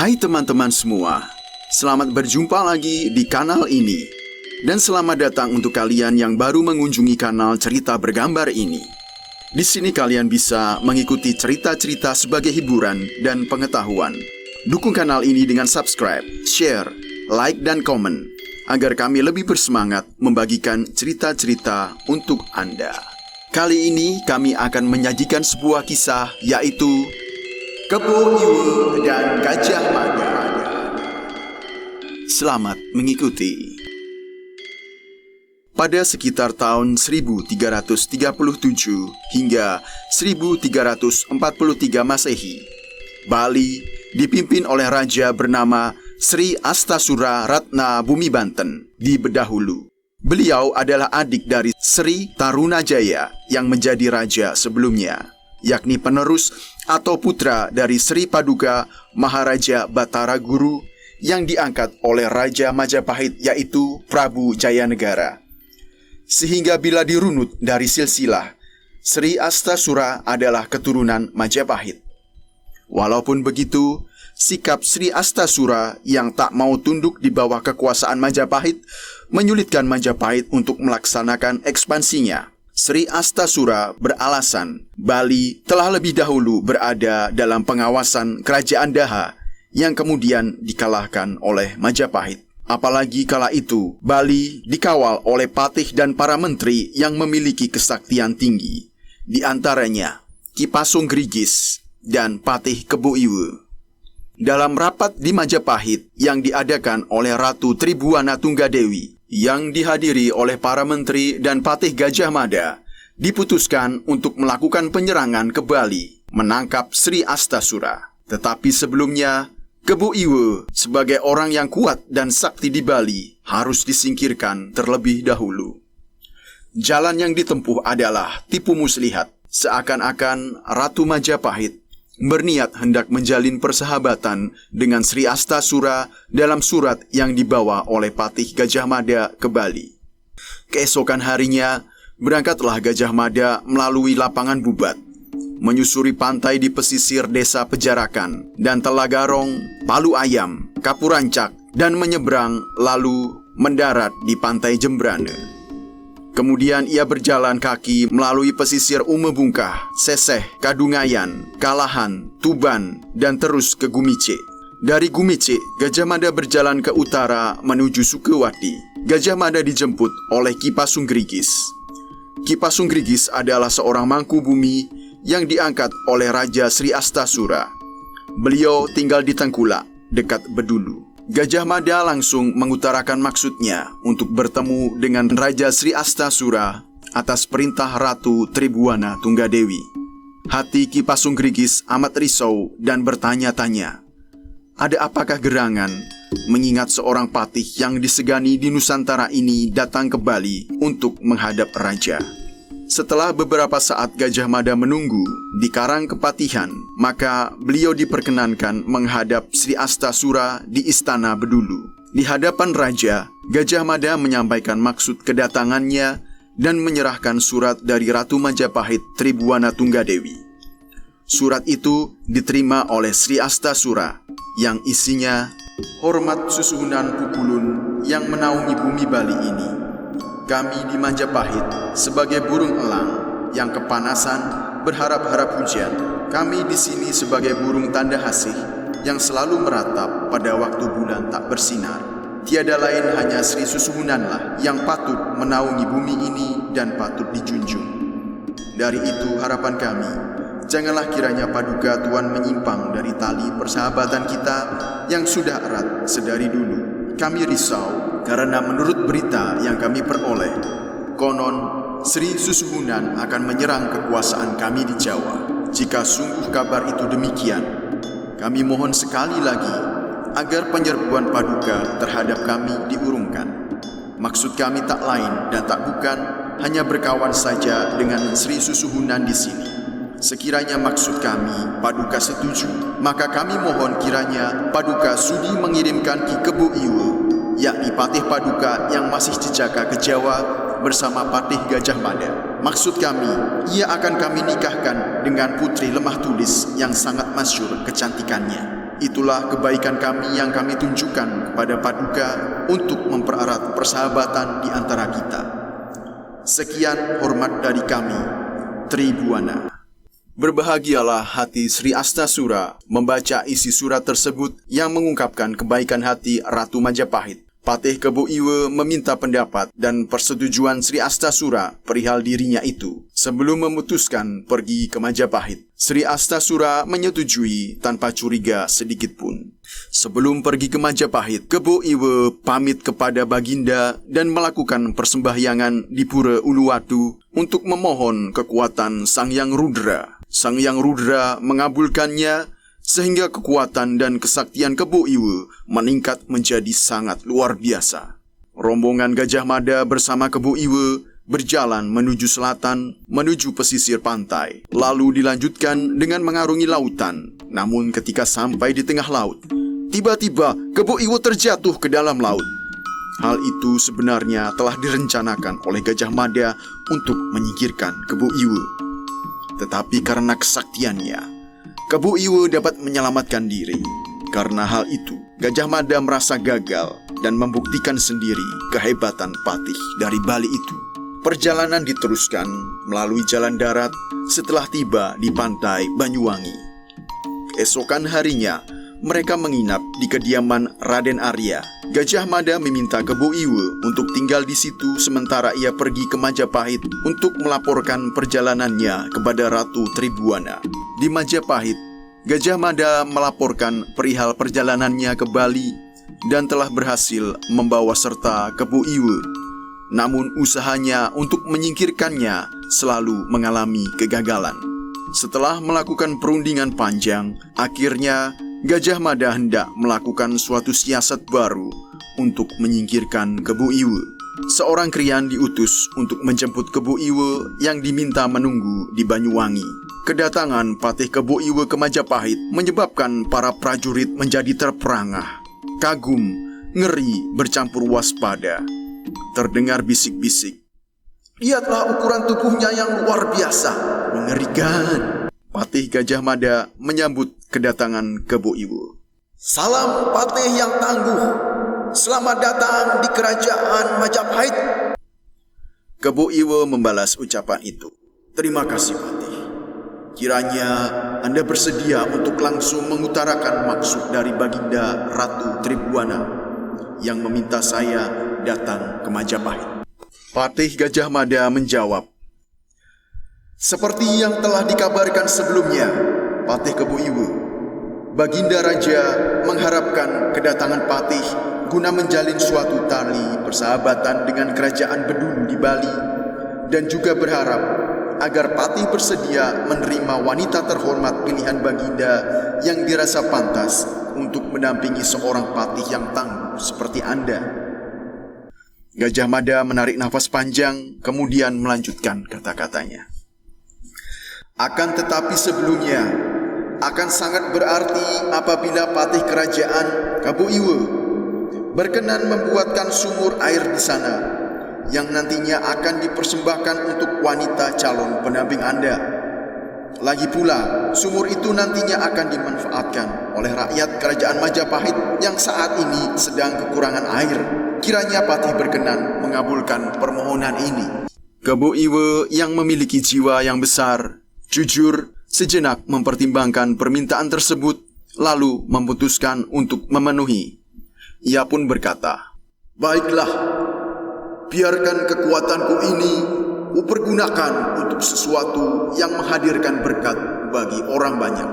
Hai teman-teman semua, selamat berjumpa lagi di kanal ini. Dan selamat datang untuk kalian yang baru mengunjungi kanal cerita bergambar ini. Di sini kalian bisa mengikuti cerita-cerita sebagai hiburan dan pengetahuan. Dukung kanal ini dengan subscribe, share, like, dan komen, agar kami lebih bersemangat membagikan cerita-cerita untuk Anda. Kali ini kami akan menyajikan sebuah kisah, yaitu Kebo Iwe dan Gajah Mada. Selamat mengikuti. Pada sekitar tahun 1337 hingga 1343 Masehi, Bali dipimpin oleh raja bernama Sri Astasura Ratna Bumi Banten di Bedahulu. Beliau adalah adik dari Sri Tarunajaya yang menjadi raja sebelumnya, yakni penerus atau putra dari Sri Paduka Maharaja Batara Guru yang diangkat oleh Raja Majapahit, yaitu Prabu Jayanegara. Sehingga bila dirunut dari silsilah, Sri Astasura adalah keturunan Majapahit. Walaupun begitu, sikap Sri Astasura yang tak mau tunduk di bawah kekuasaan Majapahit menyulitkan Majapahit untuk melaksanakan ekspansinya. Sri Astasura beralasan Bali telah lebih dahulu berada dalam pengawasan Kerajaan Daha yang kemudian dikalahkan oleh Majapahit. Apalagi kala itu Bali dikawal oleh patih dan para menteri yang memiliki kesaktian tinggi, di antaranya Ki Pasunggrigis dan Patih Kebo Iwe. Dalam rapat di Majapahit yang diadakan oleh Ratu Tribuana Tunggadewi, yang dihadiri oleh para menteri dan patih Gajah Mada, diputuskan untuk melakukan penyerangan ke Bali, menangkap Sri Astasura. Tetapi sebelumnya, Kebo Iwe sebagai orang yang kuat dan sakti di Bali harus disingkirkan terlebih dahulu. Jalan yang ditempuh adalah tipu muslihat, seakan-akan Ratu Majapahit berniat hendak menjalin persahabatan dengan Sri Astasura dalam surat yang dibawa oleh patih Gajah Mada ke Bali. Keesokan harinya, berangkatlah Gajah Mada melalui lapangan Bubat, menyusuri pantai di pesisir desa Pejarakan dan Telagarong, Palu Ayam, Kapurancak, dan menyeberang lalu mendarat di pantai Jembrane. Kemudian ia berjalan kaki melalui pesisir Umebungkah, Seseh, Kadungayan, Kalahan, Tuban, dan terus ke Gumice. Dari Gumice, Gajah Mada berjalan ke utara menuju Sukewati. Gajah Mada dijemput oleh Ki Pasunggrigis. Ki Pasunggrigis adalah seorang mangku bumi yang diangkat oleh Raja Sri Astasura. Beliau tinggal di Tengkulak, dekat Bedulu. Gajah Mada langsung mengutarakan maksudnya untuk bertemu dengan Raja Sri Astasura atas perintah Ratu Tribuana Tunggadewi. Hati Ki Pasunggrigis amat risau dan bertanya-tanya, ada apakah gerangan mengingat seorang patih yang disegani di Nusantara ini datang ke Bali untuk menghadap raja? Setelah beberapa saat Gajah Mada menunggu di Karang Kepatihan, maka beliau diperkenankan menghadap Sri Astasura di Istana Bedulu. Di hadapan raja, Gajah Mada menyampaikan maksud kedatangannya dan menyerahkan surat dari Ratu Majapahit Tribuana Tunggadewi. Surat itu diterima oleh Sri Astasura yang isinya, hormat susuhunan Pukulun yang menaungi bumi Bali ini. Kami di Majapahit sebagai burung elang yang kepanasan berharap-harap hujan. Kami di sini sebagai burung tanda hasih yang selalu meratap pada waktu bulan tak bersinar. Tiada lain hanya Sri Susuhunanlah yang patut menaungi bumi ini dan patut dijunjung. Dari itu harapan kami, janganlah kiranya Paduka Tuan menyimpang dari tali persahabatan kita yang sudah erat sedari dulu. Kami risau karena menurut berita yang kami peroleh, konon Sri Susuhunan akan menyerang kekuasaan kami di Jawa. Jika sungguh kabar itu demikian, kami mohon sekali lagi agar penyerbuan Paduka terhadap kami diurungkan. Maksud kami tak lain dan tak bukan hanya berkawan saja dengan Sri Susuhunan di sini. Sekiranya maksud kami Paduka setuju, maka kami mohon kiranya Paduka sudi mengirimkan Ki Kebo Iwe, yakni patih Paduka yang masih jejaka ke Jawa bersama patih Gajah Mada. Maksud kami, ia akan kami nikahkan dengan putri lemah tulis yang sangat masyhur kecantikannya. Itulah kebaikan kami yang kami tunjukkan kepada Paduka untuk mempererat persahabatan di antara kita. Sekian hormat dari kami, Tribuana. Berbahagialah hati Sri Astasura membaca isi surat tersebut yang mengungkapkan kebaikan hati Ratu Majapahit. Patih Kebo Iwe meminta pendapat dan persetujuan Sri Astasura perihal dirinya itu sebelum memutuskan pergi ke Majapahit. Sri Astasura menyetujui tanpa curiga sedikit pun. Sebelum pergi ke Majapahit, Kebo Iwe pamit kepada Baginda dan melakukan persembahyangan di Pura Uluwatu untuk memohon kekuatan Sang Hyang Rudra. Sang Hyang Rudra mengabulkannya sehingga kekuatan dan kesaktian Kebo Iwe meningkat menjadi sangat luar biasa. Rombongan Gajah Mada bersama Kebo Iwe berjalan menuju selatan, menuju pesisir pantai, lalu dilanjutkan dengan mengarungi lautan. Namun ketika sampai di tengah laut, tiba-tiba Kebo Iwe terjatuh ke dalam laut. Hal itu sebenarnya telah direncanakan oleh Gajah Mada untuk menyingkirkan Kebo Iwe. Tetapi karena kesaktiannya, Kebo Iwe dapat menyelamatkan diri. Karena hal itu, Gajah Mada merasa gagal dan membuktikan sendiri kehebatan patih dari Bali itu. Perjalanan diteruskan melalui jalan darat setelah tiba di pantai Banyuwangi. Keesokan harinya, mereka menginap di kediaman Raden Arya. Gajah Mada meminta Kebo Iwe untuk tinggal di situ sementara ia pergi ke Majapahit untuk melaporkan perjalanannya kepada Ratu Tribuana. Di Majapahit, Gajah Mada melaporkan perihal perjalanannya ke Bali dan telah berhasil membawa serta Kebo Iwe. Namun usahanya untuk menyingkirkannya selalu mengalami kegagalan. Setelah melakukan perundingan panjang, akhirnya Gajah Mada hendak melakukan suatu siasat baru untuk menyingkirkan Kebo Iwe. Seorang krian diutus untuk menjemput Kebo Iwe yang diminta menunggu di Banyuwangi. Kedatangan Patih Kebo Iwe ke Majapahit menyebabkan para prajurit menjadi terperangah, kagum, ngeri bercampur waspada. Terdengar bisik-bisik. Lihatlah ukuran tubuhnya yang luar biasa, mengerikan. Patih Gajah Mada menyambut kedatangan Kebo Iwe. Salam Patih yang tangguh, selamat datang di kerajaan Majapahit. Kebo Iwe membalas ucapan itu. Terima kasih Patih. Kiranya Anda bersedia untuk langsung mengutarakan maksud dari Baginda Ratu Tribuana yang meminta saya datang ke Majapahit. Patih Gajah Mada menjawab, seperti yang telah dikabarkan sebelumnya, Patih Kebo Iwe, Baginda Raja mengharapkan kedatangan Patih guna menjalin suatu tali persahabatan dengan kerajaan Bedulu di Bali dan juga berharap agar Patih bersedia menerima wanita terhormat pilihan Baginda yang dirasa pantas untuk mendampingi seorang patih yang tangguh seperti Anda. Gajah Mada menarik nafas panjang kemudian melanjutkan kata-katanya. Akan tetapi sebelumnya, akan sangat berarti apabila patih kerajaan Kebo Iwe berkenan membuatkan sumur air di sana yang nantinya akan dipersembahkan untuk wanita calon pendamping Anda. Lagi pula, sumur itu nantinya akan dimanfaatkan oleh rakyat kerajaan Majapahit yang saat ini sedang kekurangan air. Kiranya patih berkenan mengabulkan permohonan ini. Kebo Iwe yang memiliki jiwa yang besar, jujur, sejenak mempertimbangkan permintaan tersebut, lalu memutuskan untuk memenuhi. Ia pun berkata, baiklah, biarkan kekuatanku ini kupergunakan untuk sesuatu yang menghadirkan berkat bagi orang banyak.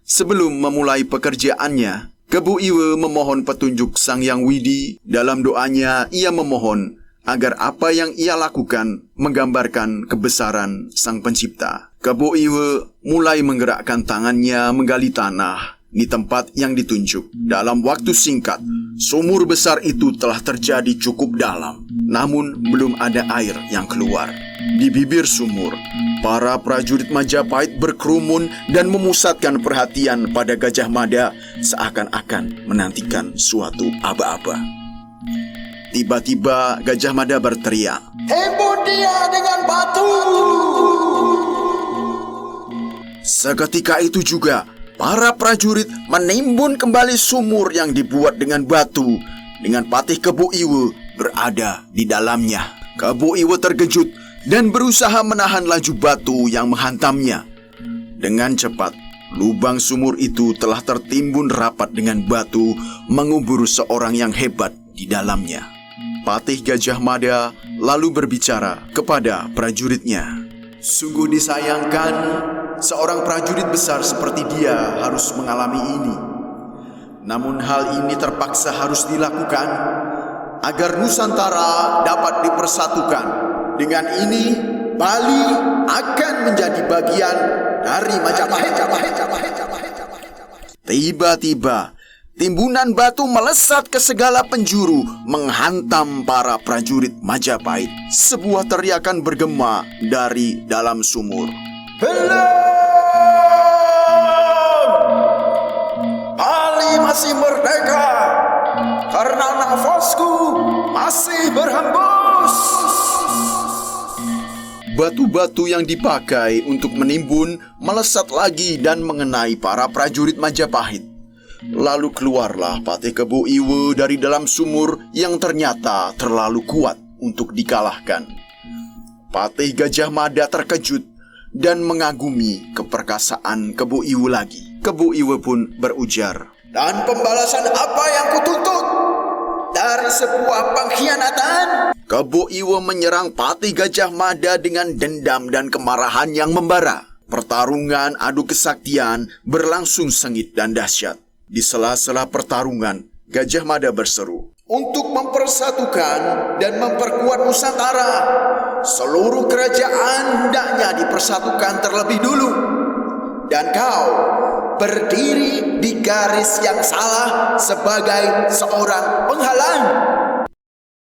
Sebelum memulai pekerjaannya, Kebo Iwe memohon petunjuk Sang Hyang Widi. Dalam doanya, ia memohon agar apa yang ia lakukan menggambarkan kebesaran Sang Pencipta. Kebo Iwe mulai menggerakkan tangannya menggali tanah di tempat yang ditunjuk. Dalam waktu singkat, sumur besar itu telah terjadi cukup dalam, namun belum ada air yang keluar. Di bibir sumur, para prajurit Majapahit berkerumun dan memusatkan perhatian pada Gajah Mada seakan-akan menantikan suatu aba-aba. Tiba-tiba Gajah Mada berteriak, "Tembus dia dengan batu!" Seketika itu juga Para prajurit menimbun kembali sumur yang dibuat dengan batu, dengan Patih Kebo Iwe berada di dalamnya. Kebo Iwe terkejut dan berusaha menahan laju batu yang menghantamnya. Dengan cepat, lubang sumur itu telah tertimbun rapat dengan batu, mengubur seorang yang hebat di dalamnya. Patih Gajah Mada lalu berbicara kepada prajuritnya. Sungguh disayangkan, seorang prajurit besar seperti dia harus mengalami ini. Namun hal ini terpaksa harus dilakukan agar Nusantara dapat dipersatukan. Dengan ini, Bali akan menjadi bagian dari Majapahit. Tiba-tiba, timbunan batu melesat ke segala penjuru, menghantam para prajurit Majapahit. Sebuah teriakan bergema dari dalam sumur. Belum! Bali masih merdeka karena nafasku masih berhembus. Batu-batu yang dipakai untuk menimbun melesat lagi dan mengenai para prajurit Majapahit. Lalu keluarlah Patih Kebo Iwe dari dalam sumur yang ternyata terlalu kuat untuk dikalahkan. Patih Gajah Mada terkejut dan mengagumi keperkasaan Kebo Iwe lagi. Kebo Iwe pun berujar, "Dan pembalasan apa yang kutuntut dari sebuah pengkhianatan?" Kebo Iwe menyerang Patih Gajah Mada dengan dendam dan kemarahan yang membara. Pertarungan adu kesaktian berlangsung sengit dan dahsyat. Di sela-sela pertarungan, Gajah Mada berseru, "Untuk mempersatukan dan memperkuat Nusantara, seluruh kerajaan hendaknya dipersatukan terlebih dulu. Dan kau berdiri di garis yang salah sebagai seorang penghalang."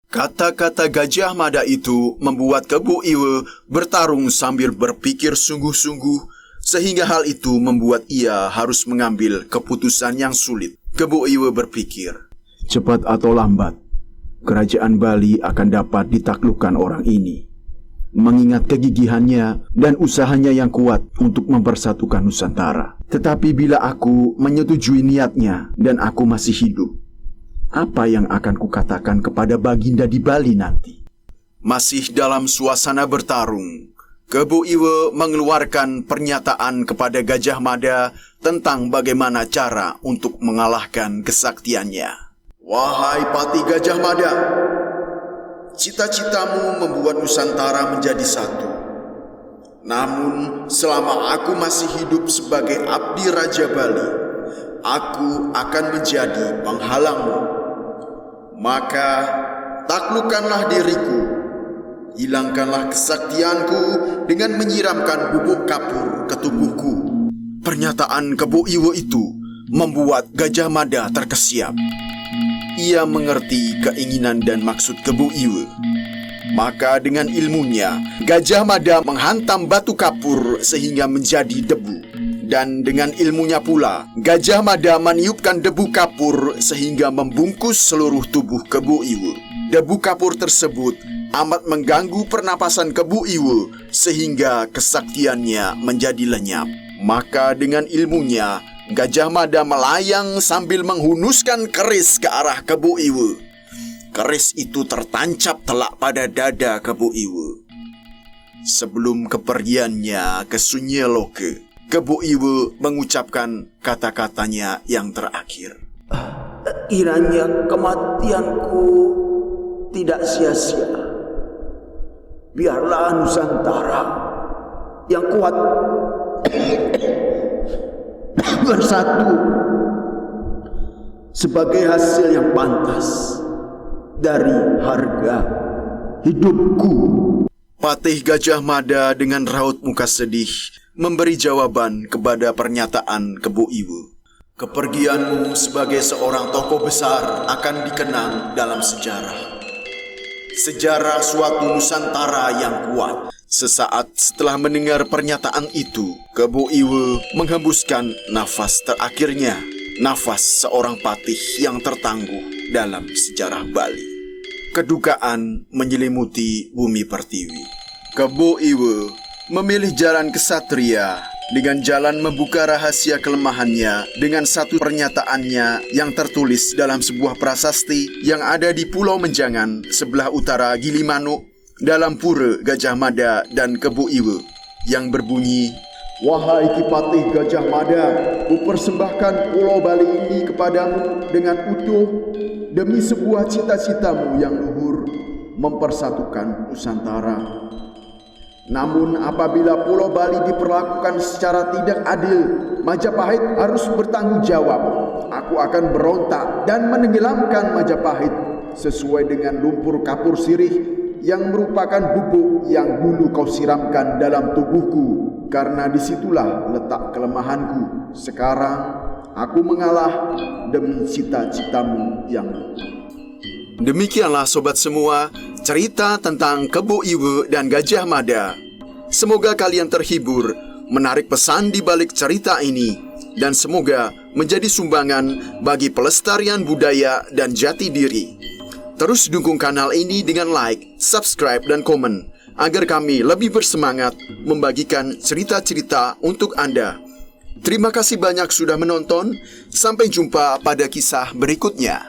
Kata-kata Gajah Mada itu membuat Kebo Iwe bertarung sambil berpikir sungguh-sungguh, sehingga hal itu membuat ia harus mengambil keputusan yang sulit. Kebo Iwe berpikir, cepat atau lambat, kerajaan Bali akan dapat ditaklukkan orang ini. Mengingat kegigihannya dan usahanya yang kuat untuk mempersatukan Nusantara. Tetapi bila aku menyetujui niatnya dan aku masih hidup, apa yang akan kukatakan kepada Baginda di Bali nanti? Masih dalam suasana bertarung, Kebo Iwe mengeluarkan pernyataan kepada Gajah Mada tentang bagaimana cara untuk mengalahkan kesaktiannya. "Wahai Patih Gajah Mada, cita-citamu membuat Nusantara menjadi satu. Namun selama aku masih hidup sebagai abdi Raja Bali, aku akan menjadi penghalangmu. Maka taklukkanlah diriku, hilangkanlah kesaktianku dengan menyiramkan bubuk kapur ke tubuhku." Pernyataan Kebo Iwe itu membuat Gajah Mada terkesiap. Ia mengerti keinginan dan maksud Kebo Iwe. Maka dengan ilmunya, Gajah Mada menghantam batu kapur sehingga menjadi debu. Dan dengan ilmunya pula, Gajah Mada meniupkan debu kapur sehingga membungkus seluruh tubuh Kebo Iwe. Debu kapur tersebut amat mengganggu pernapasan Kebo Iwe sehingga kesaktiannya menjadi lenyap. Maka dengan ilmunya, Gajah Mada melayang sambil menghunuskan keris ke arah Kebo Iwe. Keris itu tertancap telak pada dada Kebo Iwe. Sebelum kepergiannya ke Sunyeloke, Kebo Iwe mengucapkan kata-katanya yang terakhir. "Kiranya kematianku tidak sia-sia. Biarlah Nusantara yang kuat bersatu sebagai hasil yang pantas dari harga hidupku." Patih Gajah Mada dengan raut muka sedih memberi jawaban kepada pernyataan Kebo Iwe. "Kepergianmu sebagai seorang tokoh besar akan dikenang dalam sejarah. Sejarah suatu Nusantara yang kuat." Sesaat setelah mendengar pernyataan itu, Kebo Iwe menghembuskan nafas terakhirnya. Nafas seorang patih yang tertangguh dalam sejarah Bali. Kedukaan menyelimuti bumi pertiwi. Kebo Iwe memilih jalan kesatria dengan jalan membuka rahasia kelemahannya dengan satu pernyataannya yang tertulis dalam sebuah prasasti yang ada di Pulau Menjangan sebelah utara Gilimanuk dalam Pura Gajah Mada dan Kebo Iwa, yang berbunyi, "Wahai Kipatih Gajah Mada, kupersembahkan Pulau Bali ini kepadamu dengan utuh demi sebuah cita-citamu yang luhur mempersatukan Nusantara. Namun apabila Pulau Bali diperlakukan secara tidak adil, Majapahit harus bertanggung jawab. Aku akan berontak dan menenggelamkan Majapahit sesuai dengan lumpur kapur sirih yang merupakan bubuk yang dulu kau siramkan dalam tubuhku, karena disitulah letak kelemahanku. Sekarang aku mengalah demi cita-citamu yang luhur." Demikianlah sobat semua, cerita tentang Kebo Iwa dan Gajah Mada. Semoga kalian terhibur, menarik pesan di balik cerita ini, dan semoga menjadi sumbangan bagi pelestarian budaya dan jati diri. Terus dukung kanal ini dengan like, subscribe, dan komen, agar kami lebih bersemangat membagikan cerita-cerita untuk Anda. Terima kasih banyak sudah menonton, sampai jumpa pada kisah berikutnya.